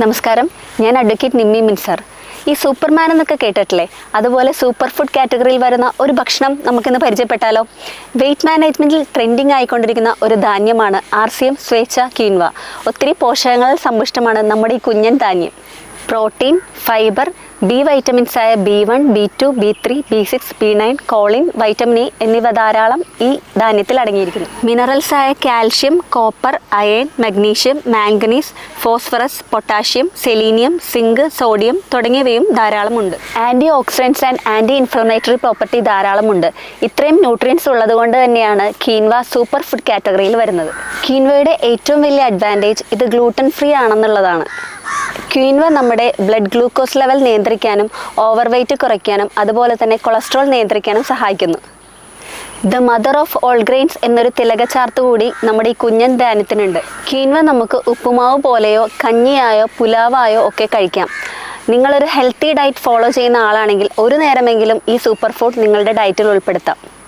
നമസ്കാരം, ഞാൻ അഡ്വക്കേറ്റ് നിമ്മി മിൻസാർ. ഈ സൂപ്പർമാൻ എന്നൊക്കെ കേട്ടിട്ടില്ലേ? അതുപോലെ സൂപ്പർ ഫുഡ് കാറ്റഗറിയിൽ വരുന്ന ഒരു ഭക്ഷണം നമുക്കിന്ന് പരിചയപ്പെട്ടാലോ? വെയ്റ്റ് മാനേജ്മെൻറ്റിൽ ട്രെൻഡിങ് ആയിക്കൊണ്ടിരിക്കുന്ന ഒരു ധാന്യമാണ് RCM സ്വേച്ഛ ക്വിനോവ. ഒത്തിരി പോഷകങ്ങൾ സമ്പുഷ്ടമാണ് നമ്മുടെ ഈ കുഞ്ഞൻ ധാന്യം. പ്രോട്ടീൻ, ഫൈബർ, ബി വൈറ്റമിൻസായ B1, B2, B3, B6, B9, choline, vitamin E എന്നിവ ധാരാളം ഈ ധാന്യത്തിൽ അടങ്ങിയിരിക്കുന്നു. മിനറൽസായ calcium, copper, iron, magnesium, manganese, phosphorus, potassium, selenium, zinc, sodium തുടങ്ങിയവയും ധാരാളമുണ്ട്. Antioxidants and anti inflammatory property ധാരാളമുണ്ട്. ഇത്രയും ന്യൂട്രിയൻസ് ഉള്ളതുകൊണ്ട് തന്നെയാണ് ക്വിനോവ സൂപ്പർ ഫുഡ് കാറ്റഗറിയിൽ വരുന്നത്. ക്വിനോവയുടെ ഏറ്റവും വലിയ അഡ്വാൻറ്റേജ് ഇത് ഗ്ലൂട്ടൻ ഫ്രീ ആണെന്നുള്ളതാണ്. ക്വിനോവ നമ്മുടെ ബ്ലഡ് ഗ്ലൂക്കോസ് ലെവൽ നിയന്ത്രിക്കാനും ഓവർ വെയ്റ്റ് കുറയ്ക്കാനും അതുപോലെ തന്നെ കൊളസ്ട്രോൾ നിയന്ത്രിക്കാനും സഹായിക്കുന്നു. The mother of all grains എന്നൊരു തിലകച്ചാർത്ത് കൂടി നമ്മുടെ ഈ കുഞ്ഞൻ ധാന്യത്തിനുണ്ട്. ക്വിനോവ നമുക്ക് ഉപ്പുമാവ് പോലെയോ കഞ്ഞിയായോ പുലാവായോ ഒക്കെ കഴിക്കാം. നിങ്ങളൊരു ഹെൽത്തി ഡയറ്റ് ഫോളോ ചെയ്യുന്ന ആളാണെങ്കിൽ ഒരു നേരമെങ്കിലും ഈ സൂപ്പർ ഫുഡ് നിങ്ങളുടെ ഡയറ്റിൽ ഉൾപ്പെടുത്താം.